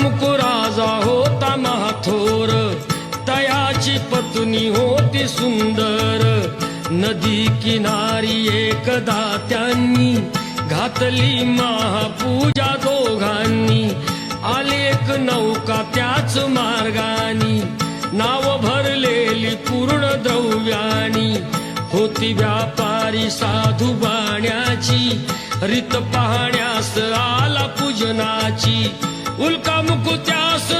मुकू राजा होता महाथोर, तयाची पत्नी होती सुंदर. नदी किनारी एकदा त्यांनी घातली महापूजा दोघांनी. आली एक नौका त्याच मार्गानी, नाव भरलेली पूर्ण द्रव्यानी. होती व्यापारी साधू बाण्याची, रीत पाहण्यास आला पूजनाची. उल्का मुकू त्यास